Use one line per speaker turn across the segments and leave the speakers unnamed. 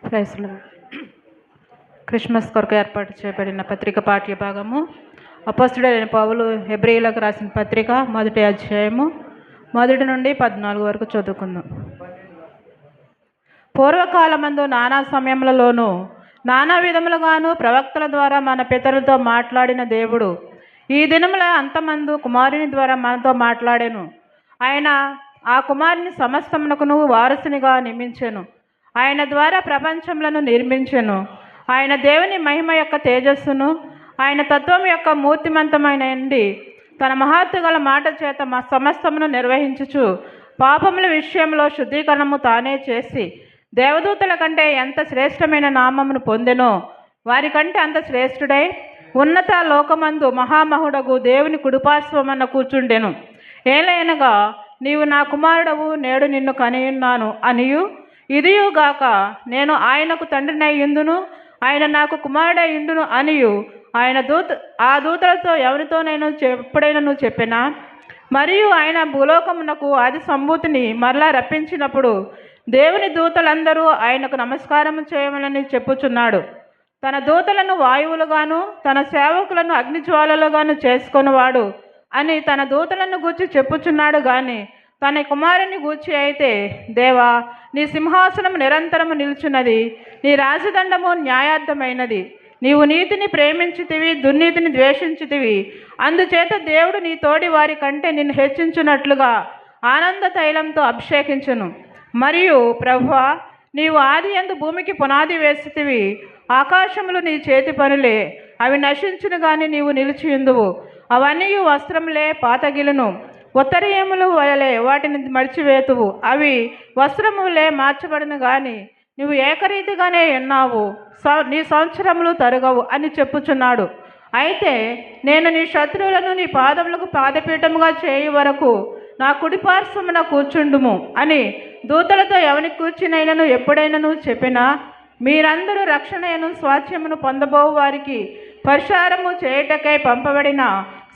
Praise lord. Christmas కొరకు ఏర్పాటు చేయబడిన పత్రిక పాఠ్య భాగము అపొస్తలుడైన పౌలు హెబ్రీయులకు రాసిన పత్రిక 1వ అధ్యాయము 1 నుండి 14 వరకు చదువుకుందాం. పూర్వకాలమందు నానా సమయములలోనూ నానా విధములుగాను ప్రవక్తల ద్వారా మన పితరులతో మాట్లాడిన దేవుడు ఈ దినముల అంతమందు కుమారుని ద్వారా మనతో మాట్లాడాను. ఆయన ఆ కుమారుని సమస్తమునకును వారసునిగా నియమించెను. ఆయన ద్వారా ప్రపంచములను నిర్మించెను. ఆయన దేవుని మహిమ యొక్క తేజస్సును, ఆయన తత్వం యొక్క మూర్తిమంతమైన ఎండి తన మహత్తు గల మాట చేత సమస్తమును నిర్వహించుచు పాపముల విషయంలో శుద్ధీకరణము తానే చేసి దేవదూతల కంటే ఎంత శ్రేష్టమైన నామమును పొందెనో వారికంటే అంత శ్రేష్ఠుడై ఉన్నత లోకమందు మహామహుడగు దేవుని కుడిపార్శ్వమన్న కూర్చుండెను. ఏలైనగా నీవు నా కుమారుడవు, నేడు నిన్ను కనియున్నాను అనియు, ఇదియుగాక నేను ఆయనకు తండ్రినై యుందును, ఆయన నాకు కుమారుడై యుండును అనియు ఆ దూతలతో ఎవరితోనైనా ఎప్పుడైనా చెప్పినా, మరియు ఆయన భూలోకమునకు ఆది సంభూతిని మరలా రప్పించినప్పుడు దేవుని దూతలందరూ ఆయనకు నమస్కారము చేయమని చెప్పుచున్నాడు. తన దూతలను వాయువులుగాను తన సేవకులను అగ్నిజ్వాలలుగాను చేసుకొనివాడు అని తన దూతలను గూర్చి చెప్పుచున్నాడు. కానీ తన కుమారుని గూర్చి అయితే, దేవా, నీ సింహాసనం నిరంతరము నిలుచున్నది, నీ రాజదండము న్యాయార్థమైనది, నీవు నీతిని ప్రేమించితివి, దుర్నీతిని ద్వేషించితివి, అందుచేత దేవుడు నీ తోడి వారి కంటే నిన్ను హెచ్చించున్నట్లుగా ఆనంద తైలంతో అభిషేకించును. మరియు ప్రభువా, నీవు ఆది యందు భూమికి పునాది వేసితివి, ఆకాశములు నీ చేతి పనులే, అవి నశించును గాని నీవు నిలిచియుందువు, అవన్నీ వస్త్రములే పాతగిలును, ఉత్తరీయములు వలె వాటిని మడిచివేతువు, అవి వస్త్రములే మార్చబడును గాని నువ్వు ఏకరీతిగానే ఉన్నావు, నీ సంవత్సరములు తరగవు అని చెప్పుచున్నాడు. అయితే నేను నీ శత్రువులను నీ పాదములకు పాదపీఠముగా చేయి వరకు నా కుడిపార్శ్వమున కూర్చుండుము అని దూతలతో ఎవని కూర్చునైనను ఎప్పుడైనను చెప్పినా, మీరందరూ రక్షణను స్వాస్థ్యమును పొందబోవు వారికి పరిచారము చేయుటకై పంపబడిన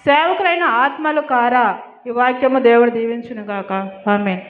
సేవకులైన ఆత్మలు కారా. ఈ వాక్యము దేవుడు దీవించునుగాక. ఆమేన్.